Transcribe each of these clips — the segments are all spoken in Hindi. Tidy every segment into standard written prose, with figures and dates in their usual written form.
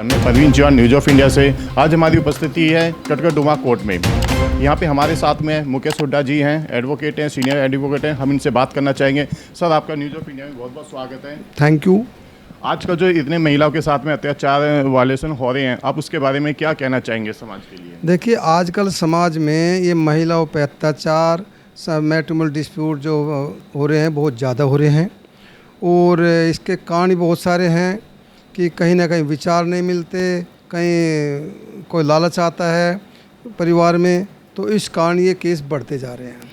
मैं Parveen Chauhan, news of India से। आज हमारी उपस्थिति है कटकड़डुमा कोर्ट में। यहाँ पे हमारे साथ में मुकेश हुड्डा जी हैं, एडवोकेट हैं, सीनियर एडवोकेट हैं। हम इनसे बात करना चाहेंगे। सर, आपका न्यूज़ ऑफ इंडिया में बहुत बहुत स्वागत है। Thank you. आज का जो इतने महिलाओं के साथ में अत्याचार वायलेशन हो रहे हैं, आप उसके बारे में क्या कहना चाहेंगे समाज के लिए? देखिए, आजकल समाज में ये महिलाओं पर अत्याचार, मैट्रिमोनियल डिस्प्यूट जो हो रहे हैं बहुत ज़्यादा हो रहे हैं और इसके कारण ही बहुत सारे हैं कि कहीं ना कहीं विचार नहीं मिलते, कहीं कोई लालच आता है परिवार में, तो इस कारण ये केस बढ़ते जा रहे हैं।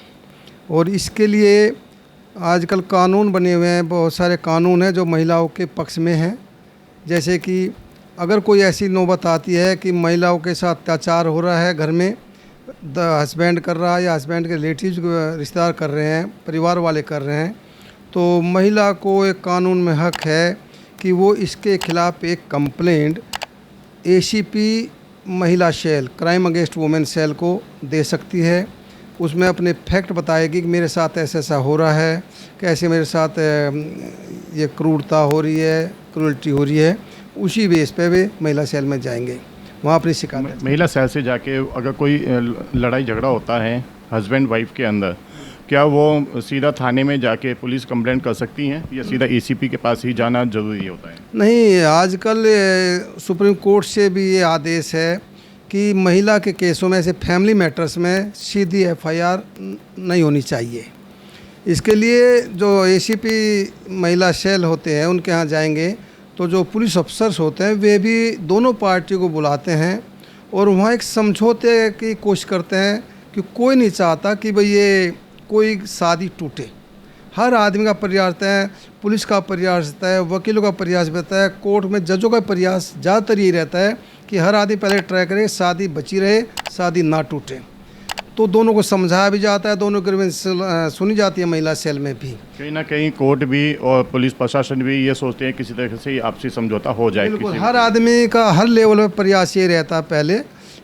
और इसके लिए आजकल कानून बने हुए हैं, बहुत सारे कानून हैं जो महिलाओं के पक्ष में हैं। जैसे कि अगर कोई ऐसी नौबत आती है कि महिलाओं के साथ अत्याचार हो रहा है, घर में हस्बैंड कर रहा है या हस्बैंड के रिलेटिव्स रिश्तेदार कर रहे हैं, परिवार वाले कर रहे हैं, तो महिला को एक कानून में हक है कि वो इसके खिलाफ़ एक कंप्लेंट एसीपी महिला cell, crime against women cell को दे सकती है। उसमें अपने फैक्ट बताएगी कि मेरे साथ ऐसा ऐसा हो रहा है, कैसे मेरे साथ ये क्रूरता हो रही है, क्रूरल्टी हो रही है। उसी बेस पे वे महिला सेल में जाएंगे, वहाँ अपनी शिकायत। महिला सेल से जाके अगर कोई लड़ाई झगड़ा होता है हस्बैंड वाइफ के अंदर, क्या वो सीधा थाने में जाके पुलिस कंप्लेंट कर सकती हैं या सीधा एसीपी के पास ही जाना जरूरी होता है? नहीं, आजकल सुप्रीम कोर्ट से भी ये आदेश है कि महिला के केसों में, ऐसे फैमिली मैटर्स में सीधी एफआईआर नहीं होनी चाहिए। इसके लिए जो एसीपी महिला सेल होते हैं उनके यहाँ जाएंगे तो जो पुलिस अफसर्स होते हैं वे भी दोनों पार्टियों को बुलाते हैं और वहाँ एक समझौते की कोशिश करते हैं कि कोई नहीं चाहता कि भाई ये कोई शादी टूटे। हर आदमी का प्रयास रहता है, पुलिस का प्रयास रहता है, वकीलों का प्रयास रहता है, कोर्ट में जजों का प्रयास ज़्यादातर ये रहता है कि हर आदमी पहले ट्राई करे शादी बची रहे, शादी ना टूटे। तो दोनों को समझाया भी जाता है, दोनों की सुनी जाती है महिला सेल में भी। कहीं ना कहीं कोर्ट भी और पुलिस प्रशासन भी ये सोचते हैं किसी तरह से आपसी समझौता हो जाए। बिल्कुल, हर आदमी का हर लेवल पर प्रयास ये रहता है पहले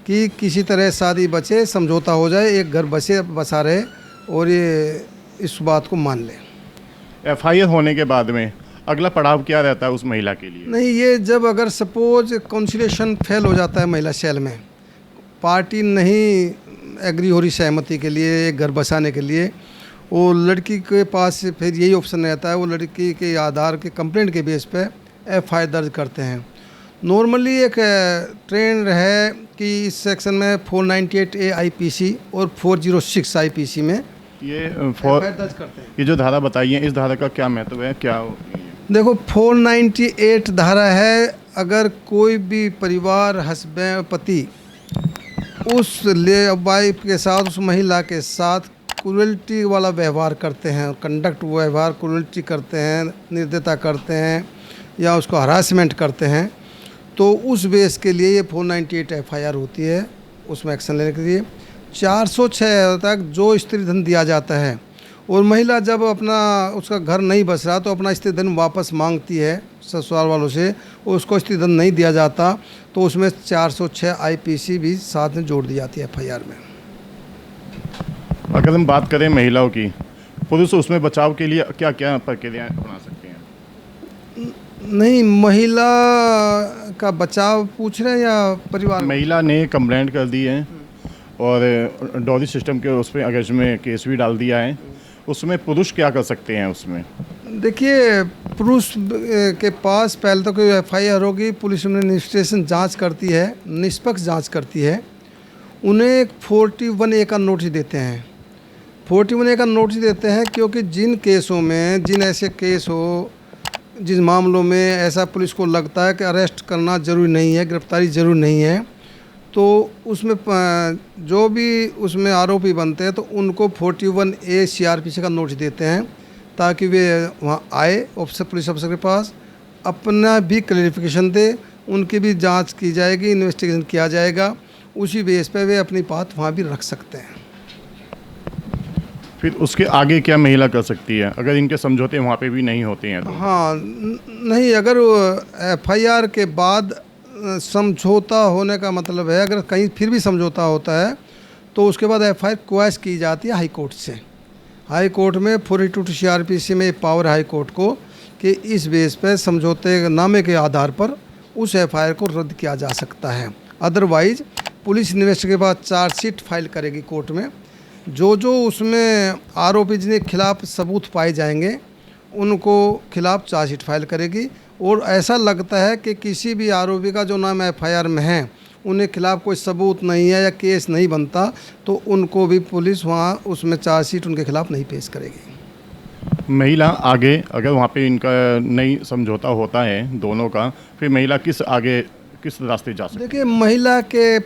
कि किसी तरह शादी बचे, समझौता हो जाए, एक घर बसा रहे और ये इस बात को मान लें। एफआईआर होने के बाद में अगला पड़ाव क्या रहता है उस महिला के लिए? नहीं, ये जब अगर सपोज कंसिलिएशन फेल हो जाता है महिला सेल में, पार्टी नहीं एग्री हो रही सहमति के लिए, एक घर बसाने के लिए, वो लड़की के पास फिर यही ऑप्शन रहता है, वो लड़की के आधार के कंप्लेंट के बेस पे एफआईआर दर्ज करते हैं। नॉर्मली एक ट्रेंड है कि इस सेक्शन में 498A IPC और 406 IPC में ये दर्ज करते हैं। ये जो धारा बताई है, इस धारा का क्या महत्व है? क्या देखो, 498 धारा है, अगर कोई भी परिवार हस्बैंड पति उस वाइफ के साथ, उस महिला के साथ क्रूरल्टी वाला व्यवहार करते हैं, कंडक्ट व्यवहार क्रूरल्टी करते हैं, निर्दयता करते हैं या उसको हरासमेंट करते हैं, तो उस बेस के लिए ये 498 एफआईआर होती है, उसमें एक्शन लेने के लिए। 406 तक जो स्त्री धन दिया जाता है और महिला जब अपना उसका घर नहीं बस रहा तो अपना स्त्री धन वापस मांगती है ससुराल वालों से, उसको स्त्री धन नहीं दिया जाता तो उसमें 406 IPC भी साथ में जोड़ दी जाती है एफआईआर में। अगर हम बात करें महिलाओं की, पुरुष उसमें बचाव के लिए क्या क्या प्रक्रियाएं अपना सकते हैं? नहीं, महिला का बचाव पूछ रहे हैं या परिवार? महिला ने कंप्लेंट कर दी है और डॉरी सिस्टम के उस पर अगेंस्ट में केस भी डाल दिया है, उसमें पुरुष क्या कर सकते हैं उसमें? देखिए, पुरुष के पास पहले तो कोई एफआईआर होगी, पुलिस उन्हें इन्वेस्टिगेशन जांच करती है, निष्पक्ष जांच करती है, उन्हें एक 41A का नोटिस देते हैं। 41A का नोटिस देते हैं क्योंकि जिन केसों में, जिन ऐसे केस हो, जिन मामलों में ऐसा पुलिस को लगता है कि अरेस्ट करना ज़रूरी नहीं है, गिरफ्तारी ज़रूरी नहीं है, तो उसमें जो भी उसमें आरोपी बनते हैं तो उनको 41A CRPC का नोटिस देते हैं ताकि वे वहाँ आए ऑफिसर, पुलिस अफसर के पास, अपना भी क्लैरिफिकेशन दे, उनकी भी जांच की जाएगी, इन्वेस्टिगेशन किया जाएगा, उसी बेस पे वे अपनी बात वहाँ भी रख सकते हैं। फिर उसके आगे क्या महिला कर सकती है अगर इनके समझौते वहाँ पे भी नहीं होते हैं तो? हाँ, नहीं, अगर एफआईआर के बाद समझौता होने का मतलब है, अगर कहीं फिर भी समझौता होता है तो उसके बाद एफआईआर क्वाश की जाती है हाई कोर्ट से। हाई कोर्ट में 42 CRPC में पावर हाई कोर्ट को कि इस बेस पे समझौते नामे के आधार पर उस एफआईआर को रद्द किया जा सकता है। अदरवाइज़ पुलिस इन्वेस्टिगेशन के बाद चार्जशीट फाइल करेगी कोर्ट में। जो उसमें आरोपी जिनके खिलाफ सबूत पाए जाएंगे उनको खिलाफ चार्जशीट फाइल करेगी। और ऐसा लगता है कि किसी भी आरोपी का जो नाम एफआईआर में है उनके खिलाफ कोई सबूत नहीं है या केस नहीं बनता तो उनको भी पुलिस वहाँ उसमें चार्जशीट उनके खिलाफ नहीं पेश करेगी। महिला आगे अगर वहाँ पे इनका नहीं समझौता होता है दोनों का, फिर महिला किस रास्ते जा सकती है? देखिए, महिला के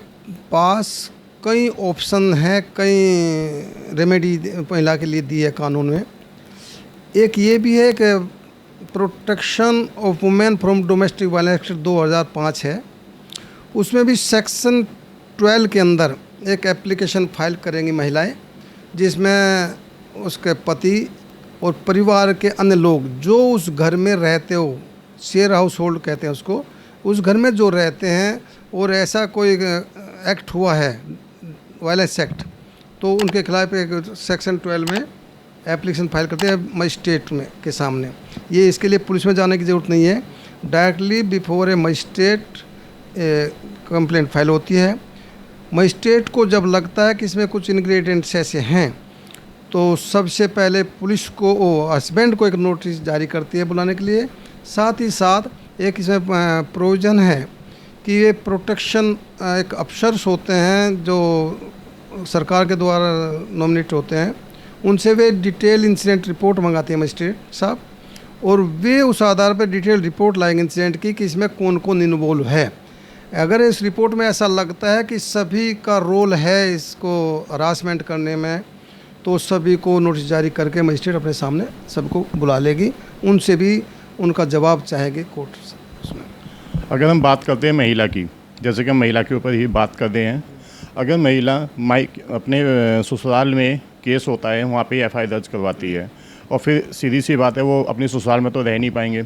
पास कई ऑप्शन हैं, कई रेमेडी महिला के लिए दी है कानून में। एक ये भी है कि protection of women from domestic violence act 2005 है, उसमें भी सेक्शन 12 के अंदर एक एप्लीकेशन फाइल करेंगी महिलाएं, जिसमें उसके पति और परिवार के अन्य लोग जो उस घर में रहते हो, शेयर हाउस होल्ड कहते हैं उसको, उस घर में जो रहते हैं और ऐसा कोई एक्ट हुआ है वायलेंस एक्ट, तो उनके खिलाफ एक सेक्शन 12 में एप्लीकेशन फाइल करते हैं मजिस्ट्रेट में के सामने। ये इसके लिए पुलिस में जाने की ज़रूरत नहीं है, directly before A magistrate complaint file होती है। मजिस्ट्रेट को जब लगता है कि इसमें कुछ इंग्रेडिएंट्स ऐसे हैं तो सबसे पहले पुलिस को हस्बैंड को एक नोटिस जारी करती है बुलाने के लिए। साथ ही साथ एक इसमें प्रोविज़न है कि ये प्रोटेक्शन एक अफसर्स होते हैं जो सरकार के द्वारा नॉमिनेट होते हैं, उनसे वे डिटेल इंसिडेंट रिपोर्ट मंगाते हैं मजिस्ट्रेट साहब, और वे उस आधार पर डिटेल रिपोर्ट लाएंगे इंसिडेंट की कि इसमें कौन कौन इन्वॉल्व है। अगर इस रिपोर्ट में ऐसा लगता है कि सभी का रोल है इसको हरासमेंट करने में, तो सभी को नोटिस जारी करके मजिस्ट्रेट अपने सामने सबको बुला लेगी, उनसे भी उनका जवाब चाहेगी कोर्ट उसमें। अगर हम बात करते हैं महिला की, जैसे कि हम महिला के ऊपर ही बात करते हैं, अगर महिला अपने ससुराल में केस होता है वहाँ पे एफआईआर दर्ज करवाती है और फिर सीधी सी बात है वो अपने ससुराल में तो रह नहीं पाएंगे,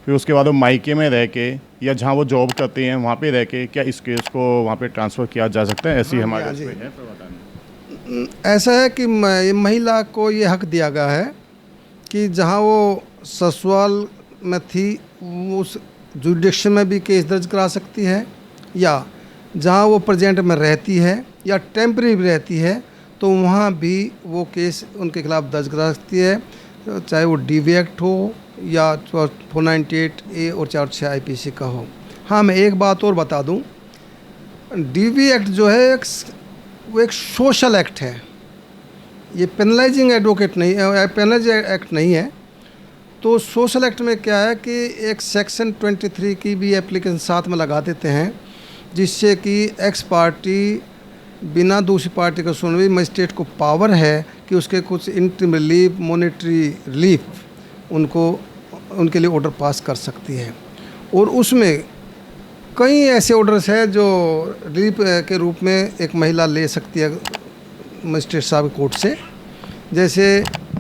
फिर उसके बाद वो मायके में रह के या जहाँ वो जॉब करते हैं वहाँ पे रह के क्या इस केस को वहाँ पे ट्रांसफ़र किया जा सकता है? ऐसी हमारे ऐसा है कि महिला को ये हक दिया गया है कि जहाँ वो ससुराल में थी उस जुडिक्शन में भी केस दर्ज करा सकती है, या जहाँ वो प्रेजेंट में रहती है या टेम्परेरी भी रहती है तो वहाँ भी वो केस उनके खिलाफ दर्ज करा सकती है, चाहे वो डीवी एक्ट हो या 498A और 406 IPC का हो। हाँ, मैं एक बात और बता दूं, डीवी एक्ट जो है वो एक सोशल एक्ट है, ये पेनलाइजिंग एडवोकेट नहीं है, पेनलाइजिंग एक्ट नहीं है। तो सोशल एक्ट में क्या है कि एक सेक्शन 23 की भी एप्लीकेशन साथ में लगा देते हैं, जिससे कि एक्स पार्टी बिना दूसरी पार्टी को सुने हुए मजिस्ट्रेट को पावर है कि उसके कुछ इंटरिम रिलीफ, मॉनेटरी रिलीफ उनके लिए ऑर्डर पास कर सकती है। और उसमें कई ऐसे ऑर्डर्स हैं जो रिलीफ के रूप में एक महिला ले सकती है मजिस्ट्रेट साहब कोर्ट से। जैसे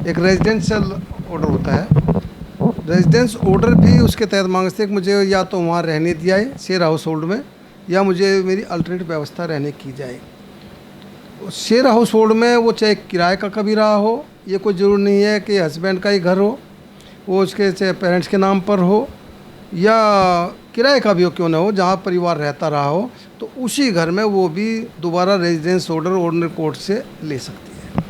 एक रेजिडेंशियल ऑर्डर होता है, रेजिडेंस ऑर्डर भी उसके तहत मांग सकते हैं कि मुझे या तो वहाँ रहने दिया जाए शेयर हाउस होल्ड में, या मुझे मेरी अल्टरनेट व्यवस्था रहने की जाए। शेयर हाउस होल्ड में वो चाहे किराए का कभी रहा हो, ये कोई ज़रूरी नहीं है कि हस्बैंड का ही घर हो, वो उसके चाहे पेरेंट्स के नाम पर हो या किराए का भी हो क्यों ना हो, जहाँ परिवार रहता रहा हो, तो उसी घर में वो भी दोबारा रेजिडेंस ऑर्डर ऑर्डिनरी कोर्ट से ले सकती है।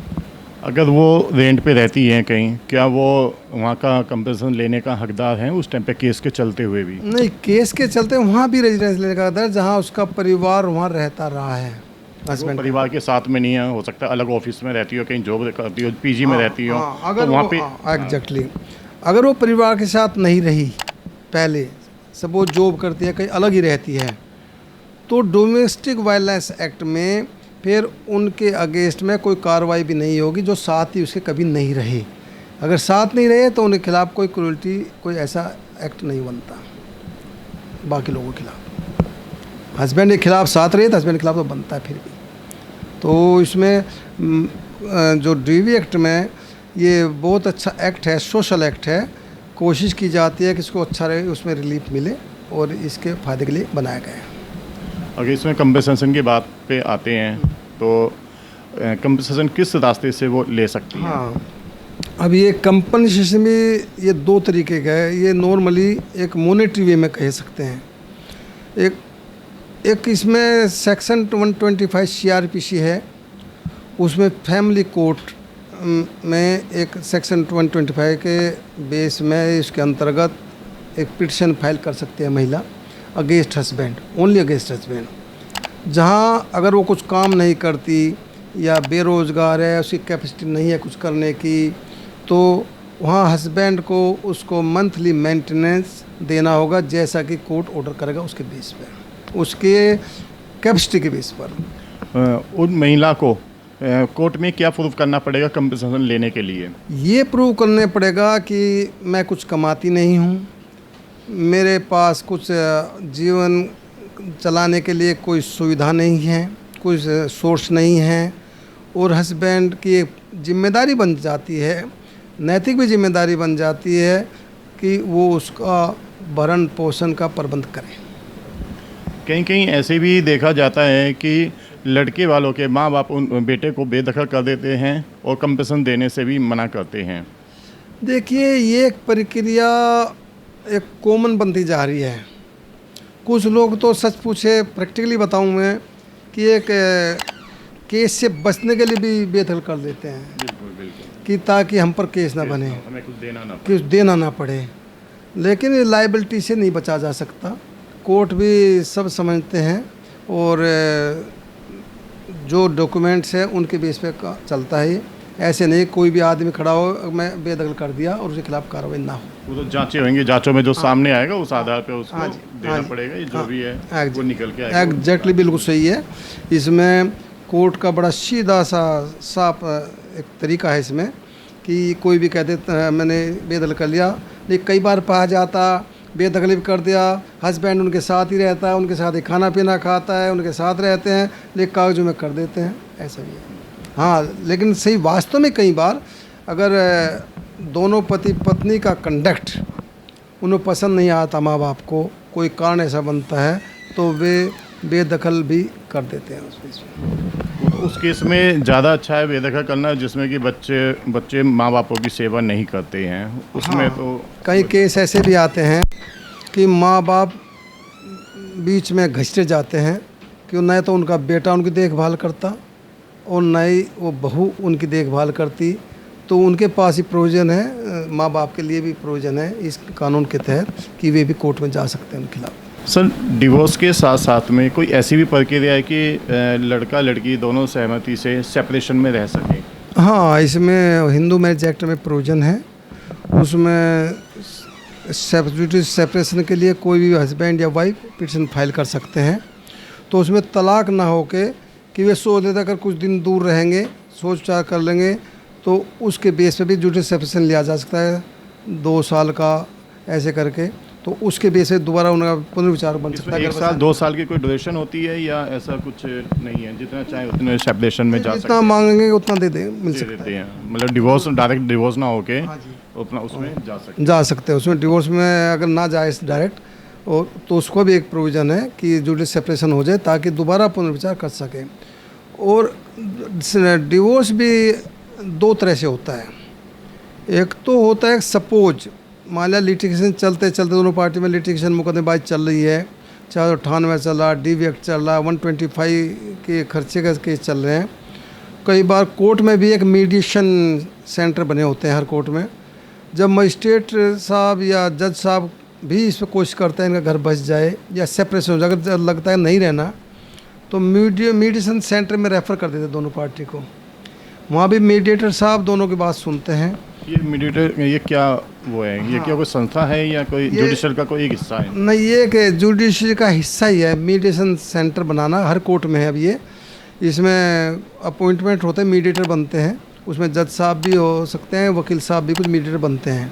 अगर वो रेंट पे रहती हैं कहीं, क्या वो वहाँ का कंपनसेशन लेने का हकदार हैं उस टाइम पे केस के चलते हुए भी? नहीं, केस के चलते वहाँ भी रेजिडेंस लेने का हकदार है जहाँ उसका परिवार वहाँ रहता रहा है। हस्बैंड परिवार के साथ में नहीं है, हो सकता है अलग ऑफिस में रहती हो, कहीं जॉब करती हो, पीजी में रहती हो, अगर तो वहाँ पे एग्जैक्टली अगर वो परिवार के साथ नहीं रही, पहले सपोज जॉब करती है कहीं अलग ही रहती है, तो डोमेस्टिक वायलेंस एक्ट में फिर उनके अगेंस्ट में कोई कार्रवाई भी नहीं होगी जो साथ ही उसके कभी नहीं रहे। अगर साथ नहीं रहे तो उनके खिलाफ कोई क्रूरल्टी, कोई ऐसा एक्ट नहीं बनता बाकी लोगों के खिलाफ। हस्बैंड के खिलाफ साथ रहे तो हस्बैंड के खिलाफ तो बनता है फिर भी। तो इसमें जो डीवी एक्ट में ये बहुत अच्छा एक्ट है, सोशल एक्ट है, कोशिश की जाती है कि इसको अच्छा रहे, उसमें रिलीफ मिले और इसके फ़ायदे के लिए बनाया गया है। अगर इसमें कंपनसेशन की बात पे आते हैं तो कंपनसेशन किस रास्ते से वो ले सकती है? हाँ, अब ये कंपनसेशन में ये दो तरीके का है। ये नॉर्मली एक मॉनेटरी वे में कह सकते हैं एक इसमें सेक्शन 125 CRPC है, उसमें फैमिली कोर्ट में एक सेक्शन 125 के बेस में इसके अंतर्गत एक पिटिशन फाइल कर सकती है महिला against husband, only against husband. जहाँ अगर वो कुछ काम नहीं करती या बेरोज़गार है, उसकी कैपेसिटी नहीं है कुछ करने की, तो वहाँ हस्बैंड को उसको मंथली मेंटेनेंस देना होगा, जैसा कि कोर्ट ऑर्डर करेगा उसके बेस पर, उसके कैपेसिटी के बेस पर। उन महिला को कोर्ट में क्या प्रूव करना पड़ेगा कंपनसेशन लेने के लिए? ये प्रूव करने पड़ेगा कि मैं कुछ कमाती नहीं हूँ, मेरे पास कुछ जीवन चलाने के लिए कोई सुविधा नहीं है, कोई सोर्स नहीं है, और हस्बैंड की जिम्मेदारी बन जाती है, नैतिक भी जिम्मेदारी बन जाती है कि वो उसका भरण पोषण का प्रबंध करें। कहीं कहीं ऐसे भी देखा जाता है कि लड़के वालों के माँ बाप उन बेटे को बेदखल कर देते हैं और कंपनसेशन देने से भी मना करते हैं। देखिए, ये एक प्रक्रिया एक कॉमन बनती जा रही है। कुछ लोग तो सच पूछे प्रैक्टिकली बताऊं मैं कि एक केस से बचने के लिए भी बेदखल कर देते हैं। बिल्कुल बिल्कुल, कि ताकि हम पर केस ना बने, हमें कुछ देना ना पड़े। लेकिन ये लाइबिलिटी से नहीं बचा जा सकता, कोर्ट भी सब समझते हैं, और जो डॉक्यूमेंट्स हैं उनके बेस पे चलता है। ऐसे नहीं कोई भी आदमी खड़ा हो मैं बेदखल कर दिया और उसके खिलाफ कार्रवाई ना हो। वो तो जांचें होंगी, जांचों में जो सामने आएगा उस आधार पे उसको हाँ जी, देना हाँ जी, पड़ेगा, ये जो हाँ, भी है वो निकल के आएगा। एग्जैक्टली, बिल्कुल सही है। इसमें कोर्ट का बड़ा सीधा सा साफ एक तरीका है इसमें कि कोई भी कह देता मैंने बेदखल कर लिया, लेकिन कई बार पाया जाता बेदखल भी कर दिया, हस्बैंड उनके साथ ही रहता है, उनके साथ ही खाना पीना खाता है, उनके साथ रहते हैं, लेकिन कागजों में कर देते हैं, ऐसा भी है। हाँ, लेकिन सही वास्तव में कई बार अगर दोनों पति पत्नी का कंडक्ट उन्हें पसंद नहीं आता, माँ बाप को कोई कारण ऐसा बनता है, तो वे बेदखल भी कर देते हैं उस केस में। उस केस में ज़्यादा अच्छा है बेदखल करना जिसमें कि बच्चे माँ बापों की सेवा नहीं करते हैं, उसमें हाँ, तो कई केस ऐसे भी आते हैं कि माँ बाप बीच में घिसटे जाते हैं कि न तो उनका बेटा उनकी देखभाल करता और न ही वो बहू उनकी देखभाल करती, तो उनके पास ही प्रोविज़न है, माँ बाप के लिए भी प्रोविज़न है इस कानून के तहत कि वे भी कोर्ट में जा सकते हैं उनके खिलाफ। सर, डिवोर्स के साथ साथ में कोई ऐसी भी प्रक्रिया है कि लड़का लड़की दोनों सहमति से सेपरेशन में रह सकें? हाँ, इसमें हिंदू मैरिज एक्ट में प्रोविज़न है, उसमें सेपरेशन के लिए कोई भी हस्बैंड या वाइफ पिटिशन फाइल कर सकते हैं। तो उसमें तलाक ना हो के कि वे सोच लेते अगर कुछ दिन दूर रहेंगे, सोच विचार कर लेंगे, तो उसके बेस पे भी जुडिशियल सेपरेशन लिया जा सकता है 2 साल का, ऐसे करके, तो उसके बेस पे दोबारा उनका पुनर्विचार बन सकता है। 1 साल 2 साल की कोई ड्यूरेशन होती है या ऐसा कुछ नहीं है, जितना चाहे उतने सेपरेशन में जा सकते जितना मांगेंगे उतना मिल सकता देते हैं, मतलब डिवोर्स डायरेक्ट डिवोर्स ना होके हाँ जी, उतना उसमें जा सकते हैं। उसमें डिवोर्स में अगर ना जाए डायरेक्ट, और तो उसको भी एक प्रोविज़न है कि जुडिशियल सेपरेशन हो जाए ताकि दोबारा पुनर्विचार कर सकें। और डिवोर्स भी 2 तरह से होता है। एक तो होता है सपोज मान लिया लिटिगेशन चलते चलते दोनों पार्टी में लिटिगेशन मुकदमेबाजी चल रही है, 498 चल रहा, DV एक्ट चल रहा, 125 के खर्चे का केस चल रहे हैं। कई बार कोर्ट में भी एक मीडिएशन सेंटर बने होते हैं हर कोर्ट में। जब मजिस्ट्रेट साहब या जज साहब भी इस पर कोशिश करते हैं इनका घर बच जाए या सेपरेशन हो जाए, अगर लगता है नहीं रहना, तो मीडिएशन सेंटर में रेफ़र कर देते दोनों पार्टी को। वहाँ भी मीडिएटर साहब दोनों की बात सुनते हैं। ये मीडिएटर ये क्या वो है, ये क्या कोई संस्था है या कोई जुडिशियल का कोई एक हिस्सा है? नहीं, ये कि जुडिशियल का हिस्सा ही है, मीडिएशन सेंटर बनाना हर कोर्ट में है। अब ये इसमें अपॉइंटमेंट होते हैं, मीडिएटर बनते हैं, उसमें जज साहब भी हो सकते हैं, वकील साहब भी कुछ मीडिएटर बनते हैं।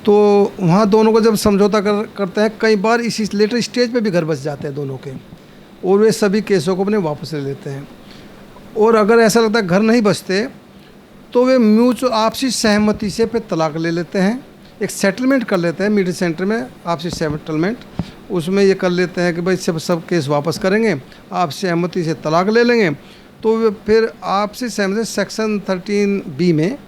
तो वहाँ दोनों को जब समझौता करते हैं, कई बार इसी लेटर स्टेज पे भी घर बच जाते हैं दोनों के, और वे सभी केसों को अपने वापस ले लेते हैं। और अगर ऐसा लगता है घर नहीं बचते, तो वे म्यूचुअल आपसी सहमति से पे तलाक ले लेते हैं, एक सेटलमेंट कर लेते हैं मीडिएशन सेंटर में, आपसी सेटलमेंट। उसमें ये कर लेते हैं कि भाई सब केस वापस करेंगे, आप सहमति से तलाक ले लेंगे। तो वे फिर आपसी सहमति सेक्शन 13B में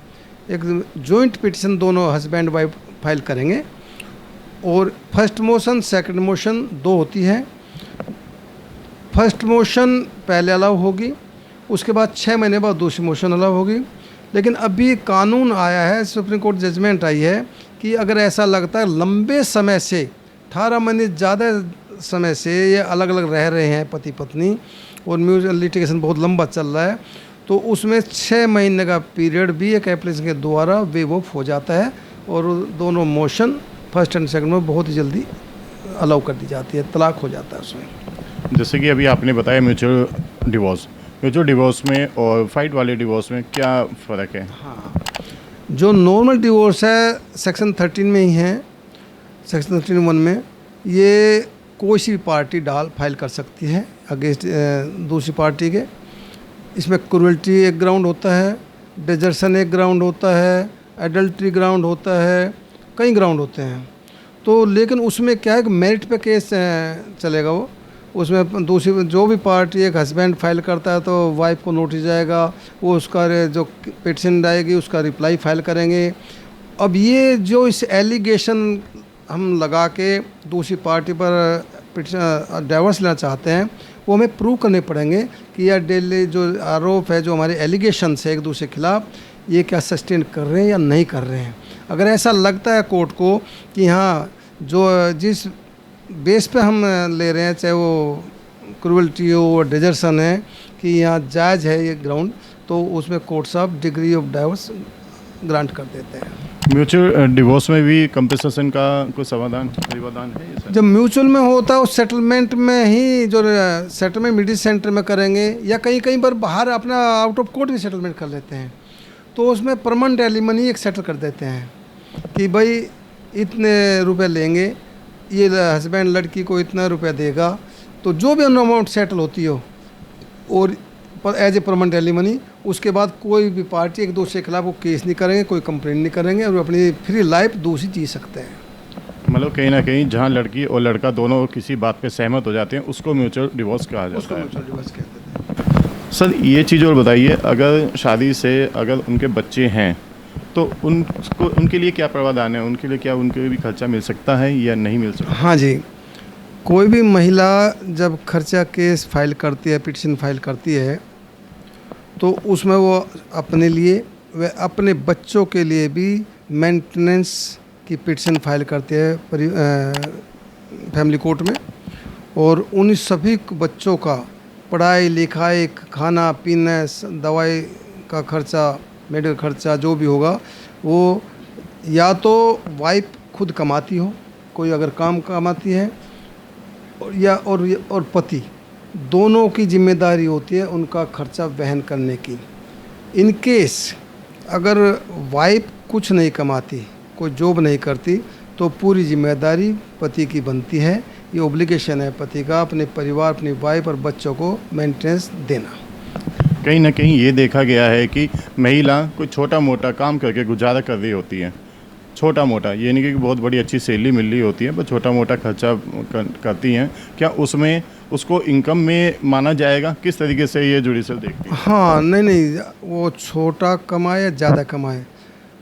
एक जॉइंट पिटिशन दोनों हस्बैंड वाइफ फाइल करेंगे, और फर्स्ट मोशन सेकंड मोशन 2 होती है। फर्स्ट मोशन पहले अलाउ होगी, उसके बाद 6 महीने बाद दूसरी मोशन अलाउ होगी। लेकिन अभी कानून आया है, सुप्रीम कोर्ट जजमेंट आई है कि अगर ऐसा लगता है लंबे समय से 18 महीने ज़्यादा समय से ये अलग अलग रह रहे हैं पति पत्नी और म्यूचुअल लिटिगेशन बहुत लंबा चल रहा है, तो उसमें 6 महीने का पीरियड भी एक एप्लीकेशन के द्वारा वेव ऑफ हो जाता है और दोनों मोशन फर्स्ट एंड सेकंड में बहुत ही जल्दी अलाउ कर दी जाती है, तलाक हो जाता है उसमें। जैसे कि अभी आपने बताया म्यूचुअल डिवोर्स में और फाइट वाले डिवोर्स में क्या फ़र्क है? हाँ, जो नॉर्मल डिवोर्स है सेक्शन 13 में ही है, सेक्शन 13(1) में ये कोई सी भी पार्टी फाइल कर सकती है अगेंस्ट दूसरी पार्टी के। इसमें क्रूअल्टी एक ग्राउंड होता है, डिजर्शन एक ग्राउंड होता है, एडल्ट्री ग्राउंड होता है, कई ग्राउंड होते हैं। तो लेकिन उसमें क्या है कि मेरिट पे केस चलेगा वो। उसमें दूसरी जो भी पार्टी, एक हस्बैंड फाइल करता है तो वाइफ को नोटिस जाएगा, वो उसका जो पिटिशन आएगी उसका रिप्लाई फाइल करेंगे। अब ये जो इस एलिगेशन हम लगा के दूसरी पार्टी पर पिटिशन डाइवोर्स लेना चाहते हैं, वो हमें प्रूव करने पड़ेंगे कि यह डेली जो आरोप है, जो हमारे एलिगेशन है एक दूसरे के खिलाफ, ये क्या सस्टेन कर रहे हैं या नहीं कर रहे हैं। अगर ऐसा लगता है कोर्ट को कि हाँ जो जिस बेस पे हम ले रहे हैं, चाहे वो क्रूअल्टी हो, डिजर्शन है, कि यहाँ जायज़ है ये ग्राउंड, तो उसमें कोर्ट साहब डिग्री ऑफ डाइवोर्स ग्रांट कर देते हैं। म्यूचुअल डिवोर्स में भी कंपनसेशन का कोई प्रावधान है ये? जब म्यूचुअल में होता है उस सेटलमेंट में ही, जो सेटलमेंट मीडिएशन सेंटर में करेंगे या कहीं बार बाहर अपना आउट ऑफ कोर्ट भी सेटलमेंट कर लेते हैं, तो उसमें परमानेंट एलिमनी एक सेटल कर देते हैं कि भाई इतने रुपए लेंगे, ये हस्बैंड लड़की को इतना रुपया देगा, तो जो भी अमाउंट सेटल होती हो और एज ए परमानेंट एलिमनी, उसके बाद कोई भी पार्टी एक दूसरे के खिलाफ वो केस नहीं करेंगे, कोई कंप्लेंट नहीं करेंगे और अपनी फ्री लाइफ दूसरी जी सकते हैं। मतलब कहीं ना कहीं जहाँ लड़की और लड़का दोनों किसी बात पे सहमत हो जाते हैं उसको म्यूचुअल डिवोर्स कहा जाता है। म्यूचुअल डिवोर्स कहते हैं। सर ये चीज़ और बताइए, अगर शादी से अगर उनके बच्चे हैं तो उनके लिए क्या प्रावधान है? उनके लिए क्या उनके भी खर्चा मिल सकता है या नहीं मिल सकता? हाँ जी, कोई भी महिला जब खर्चा केस फाइल करती है, पिटिशन फाइल करती है, तो उसमें वो अपने लिए व अपने बच्चों के लिए भी मेंटेनेंस की पिटिशन फाइल करती है फैमिली कोर्ट में, और उन सभी बच्चों का पढ़ाई लिखाई, खाना पीना, दवाई का खर्चा, मेडिकल खर्चा जो भी होगा, वो या तो वाइफ खुद कमाती हो, कोई अगर काम कमाती है, और पति, दोनों की जिम्मेदारी होती है उनका खर्चा वहन करने की। इन केस अगर वाइफ कुछ नहीं कमाती, कोई जॉब नहीं करती, तो पूरी जिम्मेदारी पति की बनती है। ये ऑब्लिगेशन है पति का अपने परिवार, अपनी वाइफ और बच्चों को मेंटेनेंस देना। कहीं ना कहीं ये देखा गया है कि महिला कोई छोटा मोटा काम करके गुजारा कर रही होती है, छोटा मोटा, ये नहीं कि बहुत बड़ी अच्छी सैलरी मिल रही होती है, पर छोटा मोटा खर्चा करती हैं। क्या उसमें उसको इनकम में माना जाएगा? किस तरीके से ये जुडिशल देखती है? हाँ, नहीं, वो छोटा कमाए या ज़्यादा कमाए,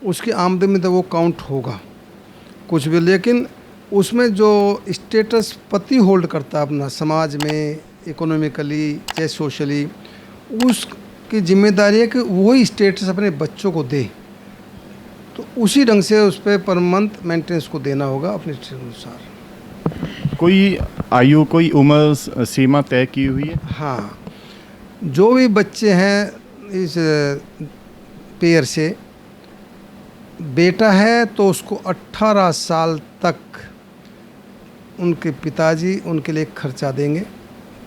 उसकी आमदनी में तो वो काउंट होगा कुछ भी, लेकिन उसमें जो स्टेटस पति होल्ड करता है अपना समाज में, इकोनॉमिकली चाहे सोशली, उसकी जिम्मेदारी है कि वही स्टेटस अपने बच्चों को दे, तो उसी ढंग से उस पर पर मंथ मेंटेनेंस को देना होगा अपने अनुसार। कोई आयु, कोई उम्र सीमा तय की हुई है? हाँ, जो भी बच्चे हैं इस पेयर से, बेटा है तो उसको 18 साल तक उनके पिताजी उनके लिए खर्चा देंगे,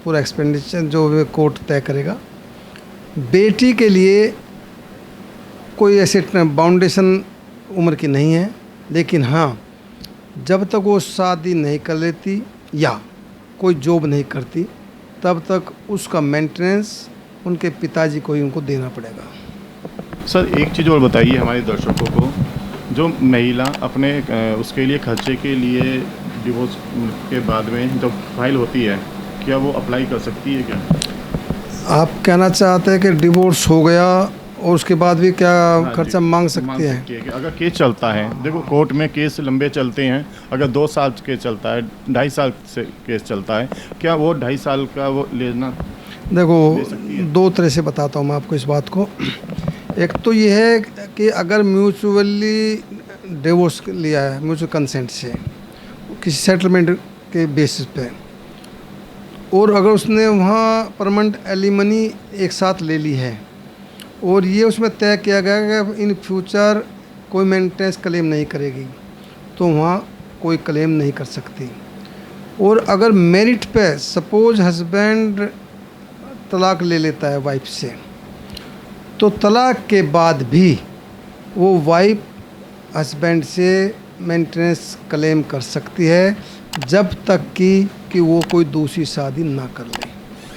पूरा एक्सपेंडिचर जो भी कोर्ट तय करेगा। बेटी के लिए कोई ऐसे बाउंडेशन उम्र की नहीं है, लेकिन हाँ, जब तक वो शादी नहीं कर लेती या कोई जॉब नहीं करती, तब तक उसका मेंटेनेंस उनके पिताजी को ही उनको देना पड़ेगा। सर एक चीज़ और बताइए हमारे दर्शकों को, जो महिला अपने उसके लिए खर्चे के लिए डिवोर्स के बाद में जब फाइल होती है, क्या वो अप्लाई कर सकती है क्या? आप कहना चाहते हैं कि डिवोर्स हो गया और उसके बाद भी क्या हाँ खर्चा जी, मांग सकती है। कि अगर केस चलता है, देखो कोर्ट में केस लंबे चलते हैं, अगर 2 साल केस चलता है, 2.5 साल से केस चलता है, क्या वो 2.5 साल का वो लेना ले देखो सकती है? 2 तरह से बताता हूँ मैं आपको इस बात को। एक तो ये है कि अगर म्यूचुअली डिवोर्स लिया है म्यूचुअल कंसेंट से किसी सेटलमेंट के बेसिस पे, और अगर उसने वहाँ परमानेंट एलिमनी एक साथ ले ली है और ये उसमें तय किया गया कि इन फ्यूचर कोई मेंटेनेंस क्लेम नहीं करेगी, तो वहाँ कोई क्लेम नहीं कर सकती। और अगर मेरिट पे सपोज हस्बैंड तलाक ले लेता है वाइफ से, तो तलाक के बाद भी वो वाइफ हस्बैंड से मेंटेनेंस क्लेम कर सकती है, जब तक कि वो कोई दूसरी शादी ना कर ले,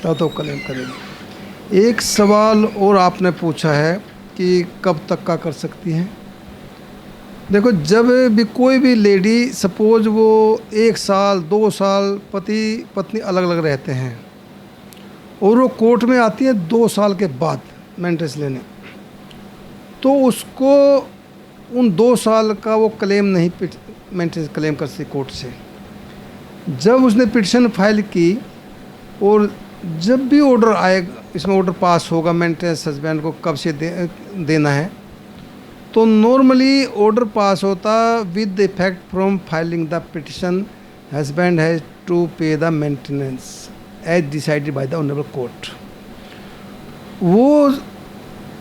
तब तो क्लेम करेगी। एक सवाल और आपने पूछा है कि कब तक का कर सकती हैं। देखो, जब भी कोई भी लेडी सपोज वो 1 साल 2 साल पति पत्नी अलग अलग रहते हैं और वो कोर्ट में आती है 2 साल के बाद मेंटेनेंस लेने, तो उसको उन 2 साल का वो क्लेम नहीं मेंटेनेंस क्लेम कर सकती कोर्ट से। जब उसने पिटिशन फाइल की और जब भी ऑर्डर आएगा, इसमें ऑर्डर पास होगा मेंटेनेंस हस्बैंड को कब से देना है, तो नॉर्मली ऑर्डर पास होता with effect from filing the petition, husband has to pay the maintenance as decided by the honourable court. वो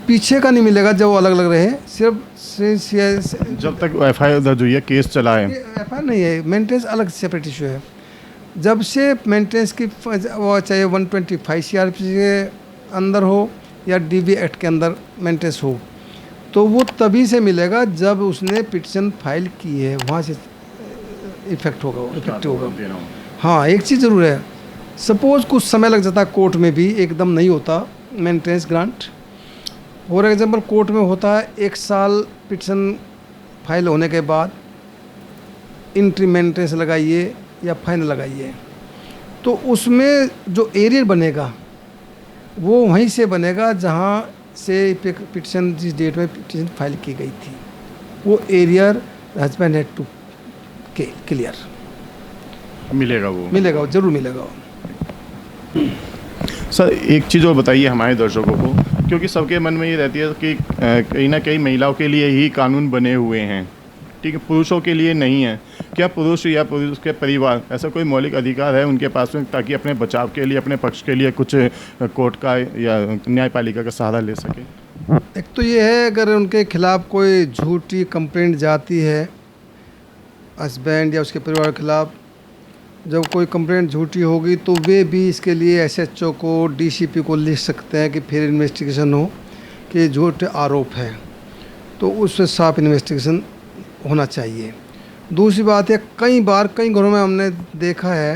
पीछे का नहीं मिलेगा जब वो अलग अलग रहे, सिर्फ जब तक FIR दर्ज हुई है, केस चला है। FIR नहीं है, मेंटेनेंस अलग सेपरेट इशू है। जब से मेंटेनेंस की वो चाहे 125 CRPC के अंदर हो या DV एक्ट के अंदर मेंटेनेंस हो, तो वो तभी से मिलेगा जब उसने पिटिशन फाइल की है, वहाँ से इफेक्ट होगा, इफेक्टिव होगा। हाँ, एक चीज़ ज़रूर है, सपोज़ कुछ समय लग जाता है कोर्ट में भी, एकदम नहीं होता maintenance grant. For example court में होता है 1 साल पिटिशन फाइल होने के बाद इंट्री मेंटेनेंस लगाइए या फाइन लगाइए, तो उसमें जो एरियर बनेगा वो वहीं से बनेगा जहाँ से पिटिशन जिस डेट में पिटिशन फाइल की गई थी, वो arrear husband had to clear मिलेगा, वो जरूर मिलेगा। सर एक चीज़ और बताइए हमारे दर्शकों को, क्योंकि सबके मन में ये रहती है कि कहीं ना कहीं महिलाओं के लिए ही कानून बने हुए हैं, ठीक है, पुरुषों के लिए नहीं है। क्या पुरुष या पुरुष के परिवार ऐसा कोई मौलिक अधिकार है उनके पास में, ताकि अपने बचाव के लिए, अपने पक्ष के लिए कुछ कोर्ट का या न्यायपालिका का सहारा ले सके? एक तो ये है, अगर उनके खिलाफ़ कोई झूठी कंप्लेंट जाती है हस्बैंड या उसके परिवार के खिलाफ़, जब कोई कंप्लेंट झूठी होगी तो वे भी इसके लिए SHO को, DCP को लिख सकते हैं कि फिर इन्वेस्टिगेशन हो कि झूठे आरोप है, तो उससे साफ इन्वेस्टिगेशन होना चाहिए। दूसरी बात है, कई बार कई घरों में हमने देखा है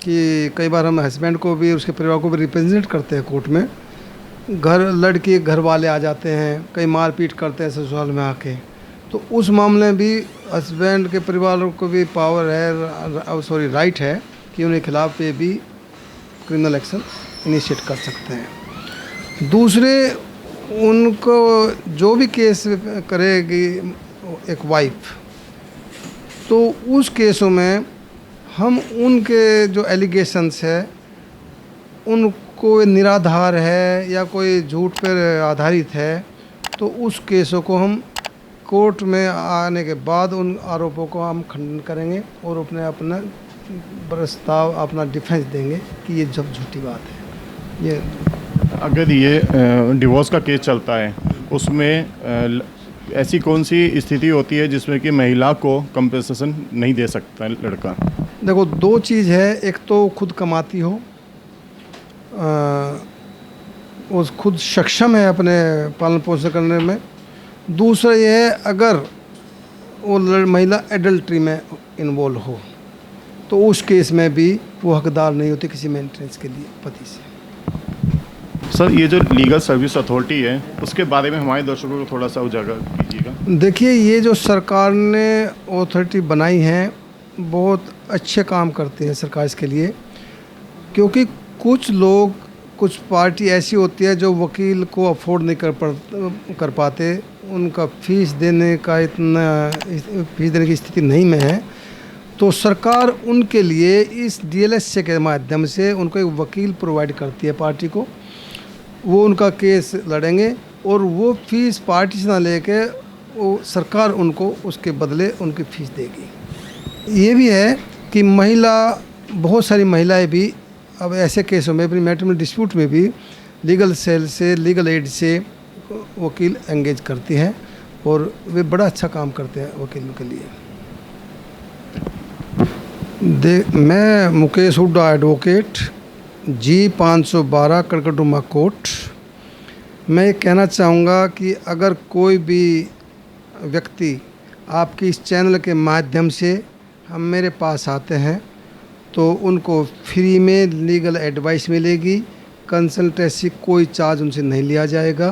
कि कई बार हम हस्बैंड को भी उसके परिवार को भी रिप्रेजेंट करते हैं कोर्ट में, लड़की घर वाले आ जाते हैं, कई मारपीट करते हैं ससुराल में आके, तो उस मामले में भी हस्बैंड के परिवार को भी पावर है, राइट है कि उनके खिलाफ ये भी क्रिमिनल एक्शन इनिशिएट कर सकते हैं। दूसरे, उनको जो भी केस करेगी एक वाइफ, तो उस केसों में हम उनके जो एलिगेशंस है उनको निराधार है या कोई झूठ पर आधारित है, तो उस केसों को हम कोर्ट में आने के बाद उन आरोपों को हम खंडन करेंगे और अपना प्रस्ताव, अपना डिफेंस देंगे कि ये जब झूठी बात है। ये अगर ये डिवोर्स का केस चलता है, उसमें ऐसी कौन सी स्थिति होती है जिसमें कि महिला को कंपनसेशन नहीं दे सकता लड़का? देखो, 2 चीज़ है, एक तो खुद कमाती हो, वो खुद सक्षम है अपने पालन पोषण करने में। दूसरा ये है, अगर वो महिला एडल्ट्री में इन्वॉल्व हो, तो उस केस में भी वो हकदार नहीं होती किसी मेंटेनेंस के लिए पति से। सर, ये जो लीगल सर्विस अथॉरिटी है, उसके बारे में हमारे दर्शकों को थोड़ा सा उजागर कीजिएगा। देखिए, ये जो सरकार ने अथॉरिटी बनाई है, बहुत अच्छे काम करते हैं सरकार इसके लिए, क्योंकि कुछ लोग कुछ पार्टी ऐसी होती है जो वकील को अफोर्ड नहीं कर पाते, उनका फीस देने की स्थिति नहीं में है, तो सरकार उनके लिए इस DLSA के माध्यम से उनको एक वकील प्रोवाइड करती है पार्टी को। वो उनका केस लड़ेंगे और वो फीस पार्टी से ना लेके वो सरकार उनको उसके बदले उनकी फीस देगी। ये भी है कि बहुत सारी महिलाएं भी अब ऐसे केसों में अपनी मैट्रिमोनियल डिस्प्यूट में भी लीगल सेल से, लीगल एड से वकील एंगेज करती हैं और वे बड़ा अच्छा काम करते हैं वकीलों के लिए। मैं Mukesh Hooda advocate, G512 Karkardooma court. मैं ये कहना चाहूँगा कि अगर कोई भी व्यक्ति आपके इस चैनल के माध्यम से हम मेरे पास आते हैं तो उनको फ्री में लीगल एडवाइस मिलेगी, कंसल्टेंसी कोई चार्ज उनसे नहीं लिया जाएगा,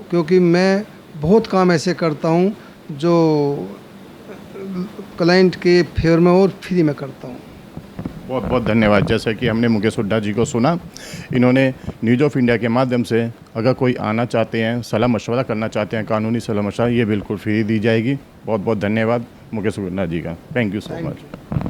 क्योंकि मैं बहुत काम ऐसे करता हूँ जो क्लाइंट के फेवर में और फ्री में करता हूँ। बहुत बहुत धन्यवाद। जैसे कि हमने मुकेश हुड्डा जी को सुना, इन्होंने न्यूज़ ऑफ इंडिया के माध्यम से अगर कोई आना चाहते हैं, सलाह मशवरा करना चाहते हैं, कानूनी सलाह मशवरा, ये बिल्कुल फ्री दी जाएगी। बहुत बहुत धन्यवाद मुकेश हुड्डा जी का। Thank you so much.